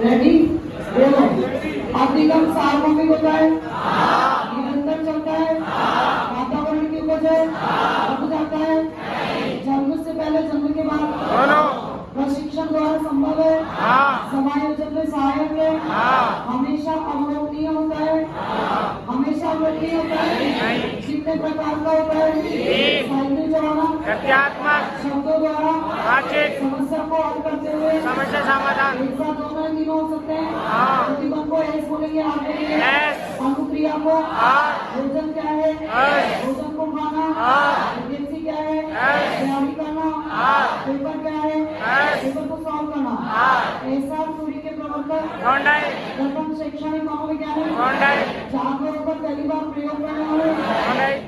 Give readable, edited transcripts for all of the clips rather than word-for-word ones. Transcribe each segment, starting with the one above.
Ready बोलो। अधिगम सार्वभौमिक होता है, निरंतर चलता है, वातावरण की उपज है, रुक जाता है, जन्म से पहले जन्म के बाद प्रशिक्षण द्वारा संभव है, समायोजन में सहायक है, हमेशा अवलोकनीय होता है, हमेशा अवलोकनीय होता है, कितने प्रकार का होता है, साइकिल चलाना, शब्दों द्वारा समस्या को हल करते हुए समस्या समाधान एक साथ दोनों तीनों हो सकते हैं। प्रतिबंध को एस बोलेंगे, आप बोलेंगे अनुक्रिया को, भोजन क्या है, भोजन को खाना, एजेंसी क्या है, तैयारी करना, पेपर क्या है, पेपर को सॉल्व करना, ऐसा सूर्य के प्रवर्तक प्रथम शैक्षणिक मनोवैज्ञानिक जानवरों पर पहली बार प्रयोग करने वाले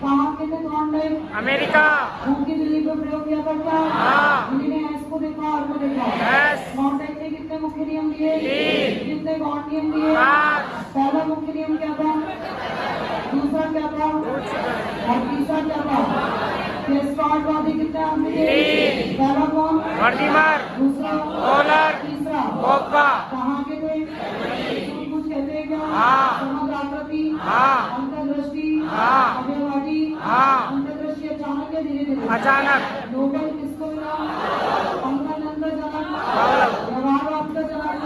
कहाँ के थे थॉर्नडाइक, अमेरिका उनकी दिल्ली पर प्रयोग किया करता, उन्होंने एस को देखा और को देखा। थॉर्नडाइक ने कितने मुख्य नियम दिए, कितने गौण नियम दिए? पहला मुख्य नियम क्या था, दूसरा क्या था और तीसरा क्या था? स्कॉटवादी कितने आदमी थे? पहला कौन? दूसरा बॉलर तीसरा कहाँ के थे? कुछ कहते हैं क्या? समग्र आकृति, अंतर्दृष्टि, अभ्यवादी, अंतर्दृष्टि अचानक या धीरे धीरे? अचानक। नोबेल किसको मिला? अंतर्जनक, व्यवहारवाद का जनक,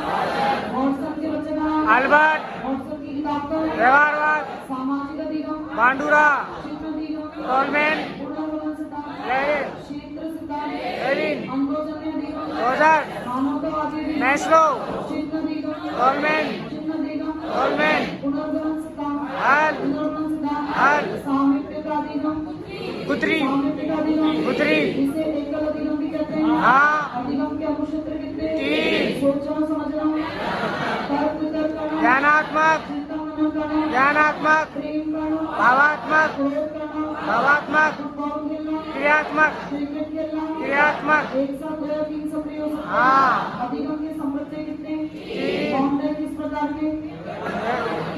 वॉटसन के बच्चे का नाम? अल्बर्ट। वॉटसन की किताब का? व्यवहारवाद। सामाजिक अधिगम, बांडुरा। चित्र अधिगम, टोलमैन। पुनर्वलन सिद्धांत, लेनिन। क्षेत्र सिद्धांत, लेनिन। अंदोजन्य अधिगम, रोजर। मानवतावादी अधिगम, मैस्लो। चित्र अधिगम, टोलमैन। चिन्ह अधिगम, टोलमैन। पुनर्वलन सिद्धांत, हल। पुनर्वलन सिद्धांत, हल। सामीप्यता अधिगम, गुथरी। सामीप्यता अधिगम, गुथरी। इसे एकल अधिगम भी कहते हैं। अधिगम के अनुक्षेत्र कितने? 3। सोचना समझना, तर्क वितर्क करना, ज्ञानात्मक। चिंता मनन करना, ज्ञानात्मक। प्रेम करना, भावात्मक। क्रोध करना, भावात्मक। फुटबॉल खेलना, क्रियात्मक। क्रिकेट खेलना, क्रियात्मक। एक साथ 2 या 3 सक्रिय हो सकते हैं। अधिगम के समृद्धि कितने? थॉर्नडाइक किस प्रकार के?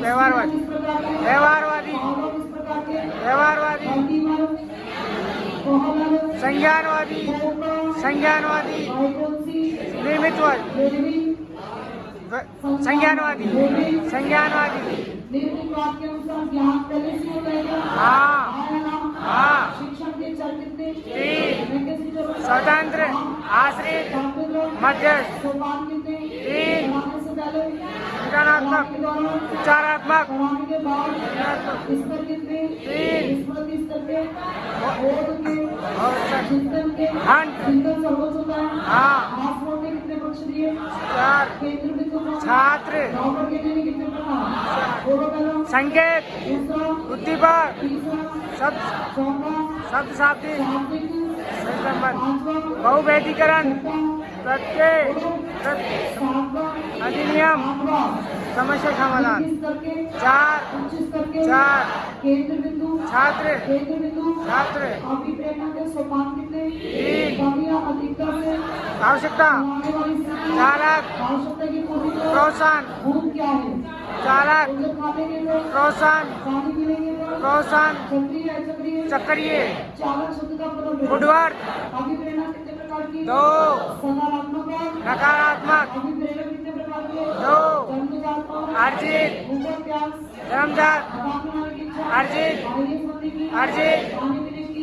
व्यवहारवादी। किस प्रकार के? व्यवहारवादी। पावलोव किस प्रकार के? व्यवहारवादी। हल्दीवर, कोहलर, संज्ञानवादी। फोकर, संज्ञानवादी। वाइटोल्सी, निर्मितवादी। लेविन, संज्ञानवादी। संज्ञानवादी। निर्विवाद के अनुसार ज्ञान पहले से होता है क्या? आया ना? शिक्षण के चर कितने? 3। स्वतंत्र, आश्रित, मध्यस्थ। सोपान कितने? 3। पढ़ाने से पहले, विचारात्मक, के दौरान, विचारात्मक। पढ़ाने के बाद, स्तर कितने? 3। स्मृति स्तर के, बोध के, और चिंतन के, खंड। चिंतन सर्वोच्च होता है। हाँ। ने कितने पक्ष दिए? 4। केंद्र बिंदु कौन? छात्र। डॉक्टर के लिए कितने प्रकार? बोलो पहला। संकेत। दूसरा, उद्दीपक। तीसरा, शब्द। चौथा, शब्द शाब्दिक। शाब्दिक, संबंध। पांचवा, बहुभेदीकरण। छठा, प्रत्यय। सातवां, अधिनियम। आठवां, समस्या समाधान। किस करके? 4। उच्च स्तर के, 4। केंद्र बिंदु, छात्र। केंद्र बिंदु, छात्र। अभिप्रेरणा के सोपान कितने? 3। कम या अधिकता से आवश्यकता। आने वाली स्थिति, चालक। आवश्यकता की पूर्ति को प्रोत्साहन। भूख क्या है? चालक। उसे खाने के प्रोत्साहन। पानी पीने के प्रोत्साहन। चक्रीय है, चक्रीय, चक्रीय। चालक शब्द का प्रयोग। गुडवर्ड। अभिप्रेरणा कितने प्रकार की? 2। सकारात्मक और नकारात्मक। अभिप्रेरणा कितने प्रकार के? 2। जन्मजात और अर्जित। उपत्यास, जन्मजात। खाने वाले की इच्छा, अर्जित। बाह्य संबंधी की, अर्जित। खाने पीने की,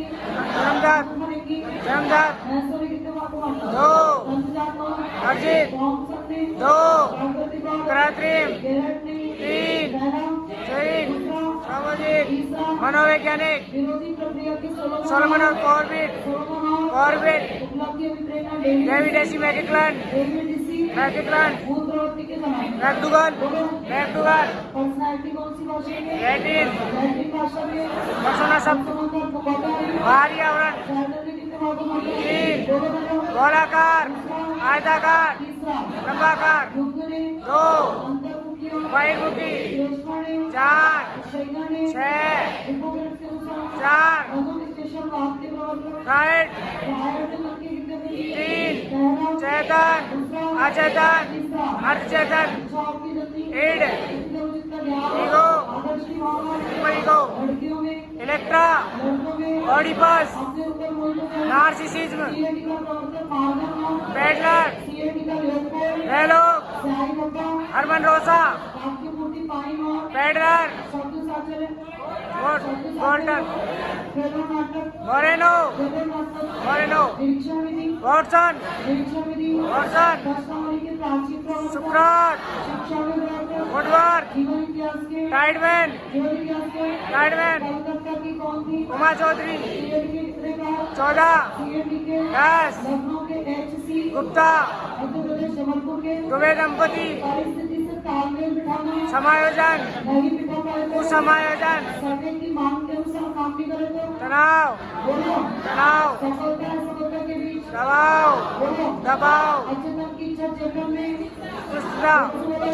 जन्मजात। खाने की, जन्मजात। ऐसे में कितने बातों का? 2। जन्मजात और अर्जित। वंशज ने, 2। प्राकृतिक और कृत्रिम। गैरट ने, 3। पहला, शरीर। दूसरा, सामाजिक। तीसरा, मनोवैज्ञानिक। विरोधी प्रक्रिया की सोलोमन और कॉर्बेट। कॉर्बेट। उपलब्धि अभिप्रेरणा डेविड एसी मैकक्लन। मैकक्लन। मूल प्रवृत्ति के जनक। मैकडुगल। मैकडुगल। पर्सनैलिटी कौन सी भाषा में? लैटिन। लैटिन भाषा में। पर्सोना शब्द। बाहरी आवरण। कितने भागों में? 3। बोलो बोलो। गोलाकार। दूसरा, आयताकार। तीसरा, लंबाकार। युग्म ने, 2। अंतर्मुखी, बहिर्मुखी। श्लेष्मा ने, 4। शैला ने, 6। हिप्पोक्रेट्स के अनुसार 4। मधु विश्लेषण वाद के प्रवर्तक राइट। प्रायर ने मन के कितने प्रतीक? 3। पहला, चेतन। दूसरा, अचेतन। तीसरा, अर्धचेतन। इच्छाओं की गति, ईड। कितने उचित का ज्ञान, ईगो। आदर्श की भावना, सुपर ईगो। लड़कियों में, इलेक्ट्रा। लड़कों में, ऑडिपस। अपने ऊपर मोहित होकर, नार्सिसिज्म। CID का प्रवर्तक मार्गन और पेडलर। हरमन रोसा, आपकी मूर्ति पाइन और फेडरर, शब्द साचरे गोल्डन, फेडरल नाटक मोरेनो, फेडरल नाटक मोरेनो, निरीक्षण विधि वॉटसन, निरीक्षण विधि वॉटसन, दर्शनावली के प्राचीन प्रवर्तक सुकरात, शिक्षा में प्रवर्तक वुडवर्ड, जीवन इतिहास के टाइडमैन, जीवन इतिहास के टाइडमैन, कलकत्ता की कौन थी उमा चौधरी, सीएम के कितने का 14, सीएम के 10, लखनऊ के एचसी गुप्ता, मध्य प्रदेश जबलपुर के दुबे दंपति, परिस्थिति से तालमेल बिठाना समायोजन, नहीं बिठा पाए तो कुसमायोजन, समय की मांग के अनुसार काम नहीं करे तो तनाव, बोलो तनाव, सफलता है सफलता के बीच दबाव, बोलो दबाव, अचेतन की इच्छा चेतन में दुष्चिंता,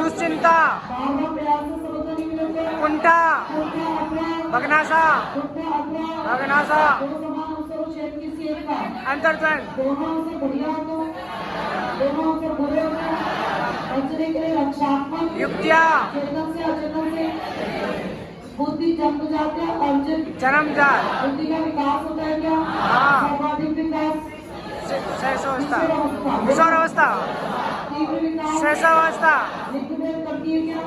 दुश्चिंता, बार बार प्रयास से सफलता नहीं मिले तो कुंठा, छोटा अपराध बगनासा, छोटा अपराध बगनासा, दो समान अवसर क्षेत्र की सीएम का अंतर्जन, दोनों अवसर बढ़िया हो तो दोनों अवसर बुरे हो तो बचने के लिए रक्षात्मक युक्तिया, चेतन से अचेतन से बुद्धि जन्म जाते हैं अर्जित जन्मजात, बुद्धि का विकास होता है क्या हाँ। सर्वाधिक विकास शैशवावस्था, किशोरावस्था किशोरावस्था, तीव्र विकास शैशवावस्था, लिखने करती है क्या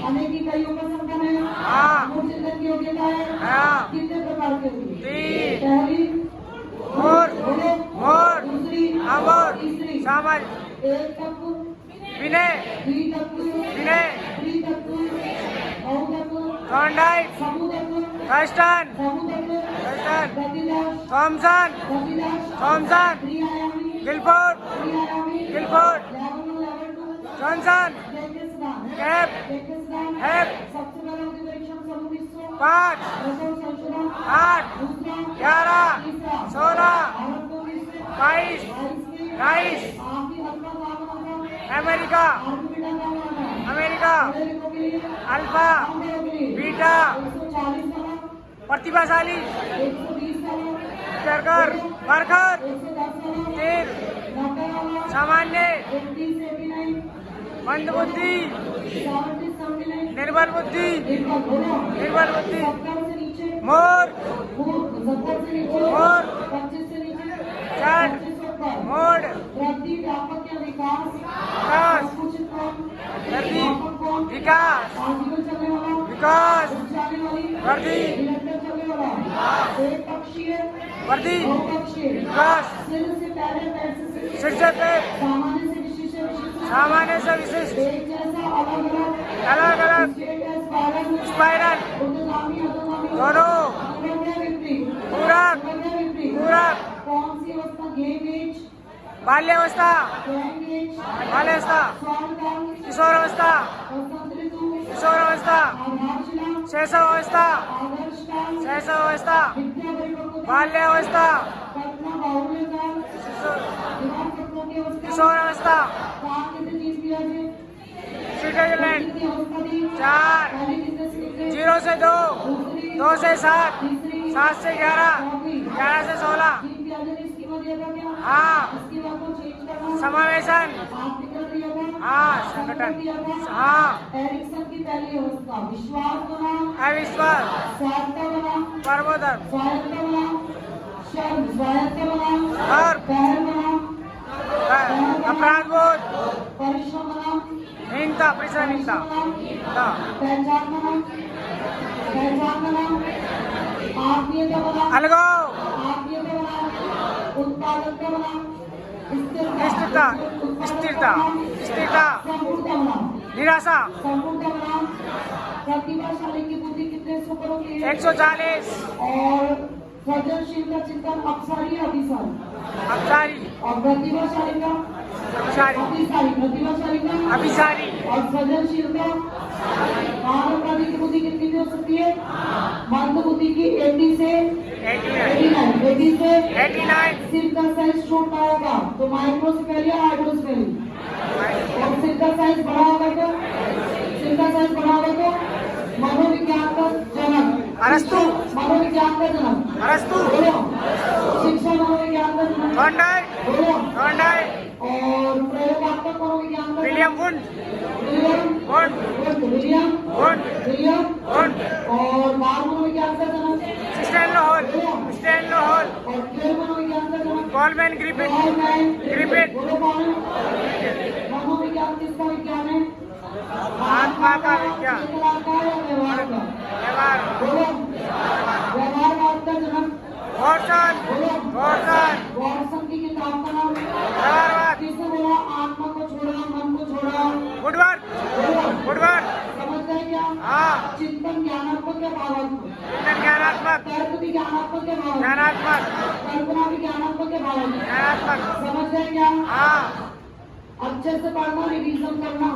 अनेक इकाइयों का संगठन है हाँ। मूल चिंतन की योग्यता है हाँ। कितने प्रकार की होती है तीन, पहली मोर, बोलो मोर, दूसरी अमर, तीसरी सामल, एक तत्व विनय, द्वितत्व विनय, त्रितत्व बहुतत्व थॉर्नडाइक, समूह तत्व थर्स्टन, समूह तत्व थर्स्टन, गतिदास थॉमसन, गतिदास थॉमसन, त्रिआयामी गिलफोर्ड, त्रिआयामी गिलफोर्ड, लेवल 2 जॉनसन, कैप, हैप, सबसे पहले होती परीक्षा में समूह विश्व 5, रसों संशोधन 8, दूसरा 11, तीसरा 16, भारत को विश्व 22, 22, आखिरी अल्फा का होगा अमेरिका, आर्मी बीटा का होगा अमेरिका, बड़े लोगों के लिए अल्फा, कम लोगों के लिए बीटा, 140 वाला प्रतिभाशाली, 120 वाला वर्कर, वर्कर, 110 वाला तीर, 90 वाला सामान्य, 80 89 मंदबुद्धि, 70 79 निर्बल बुद्धि, एक बार बोलो निर्बल बुद्धि, 70 से नीचे मोर, 70 से नीचे और 25 से नीचे चार, 25 से ऊपर मोड़, वृद्धि व्यापक या विकास विकास, संकुचित कौन वृद्धि, व्यापक कौन विकास, आजीवन चलने वाला विकास, जाने वाली वृद्धि, निरंतर चलने वाला एक पक्षीय वृद्धि, बहुपक्षीय विकास, सिर से पैर पैर से सिर से पैर, सामान्य से विशिष्ट विशिष्ट सामान्य से विशिष्ट, एक जैसा अलग अलग अलग, स्पाइरल स्पाइरल, ऊर्ध्वगामी अधोगामी दोनों, पूरक विपरीत पूरक, विपरीत पूरक, कौन सी अवस्था गेम एज बाल्यावस्था, ड्राइंग एज बाल्यावस्था, स्वास्थ्य किशोरावस्था, वसंत ऋतु किशोरावस्था, आधारशिला शैशवावस्था, आदर्श काल शैशवावस्था, विद्या परिपक्वता बाल्यावस्था, कल्पना बाहुल्य काल दिमाग तत्वों की अवस्था किशोरावस्था, काम कितने चीज किया है स्विट्जरलैंड, की अवस्था दी 4, पहली कितने सीखे 0 से 2, दूसरी 2 से 7, तीसरी 7 से 11, चौथी 11 से 16, तीन प्याजे ने इसकी वजह था क्या हाँ, इसकी बात को चेंज करना समावेशन, आर्टिकल दिया था हाँ, संगठन, दिया था हाँ, एरिक्सन की पहली अवस्था विश्वास बना अविश्वास, स्वायत्ता बना प्रबोधन, स्वायत्ता बना शर्म स्वायत्ता बना और पहल बना अपराध बोध, परिश्रम बना हीनता, परिश्रमहीनता, पहचान बना आत्मीयता बना अलगाव, आत्मीयता बना उत्पादकता बना स्थिरता, स्थिरता, स्थिरता, संपूर्णता बना निराशा, संपूर्णता बना प्रतिभाशाली की बुद्धि कितने से ऊपर होती है 140, और सृजनशील का चिंतन अपसारी अभिसारी अभिसारी, और प्रतिभाशाली का अभिसारी, प्रतिभाशाली का अभिसारी, और सृजनशील का मानववादी की बुद्धि कितनी की हो सकती है मंद बुद्धि की 80 से 80 से 89, सिर का साइज छोटा होगा तो माइक्रोस्फेयर या हाइड्रोस्फेयर और सिर का साइज बड़ा होगा तो मनोविज्ञान का जनक अरस्तु, मनोविज्ञान का जनक अरस्तु, बोलो शिक्षा मनोविज्ञान का जनक थॉर्नडाइक, बोलो थॉर्नडाइक, और प्रयोगात्मक मनोविज्ञान का William wound, William wound, William wound, William wound, और बाल मनोविज्ञान का जनक स्टैनलो हॉल, स्टैनलो हॉल, और खेल मनोविज्ञान का जनक कॉलमैन ग्रिफिथ, कॉलमैन ग्रिफिथ, बोलो कौन है मनोविज्ञान किसका विज्ञान है गॉडसन बोलो गॉडसन गॉडसन की किताब का नाम व्यवहारवाद किसने बोला? आत्मा को छोड़ा, मन को छोड़ा। गुडवर्क बोलो गुडवर्क समझ गए क्या? हाँ चिंतन ज्ञानात्मक या भावात्मक? चिंतन ज्ञानात्मक तर्क भी ज्ञानात्मक या भावात्मक? ज्ञानात्मक कल्पना भी ज्ञानात्मक या भावात्मक? ज्ञानात्मक समझ गए क्या? हाँ अच्छे से पढ़ना, रिवीजन करना।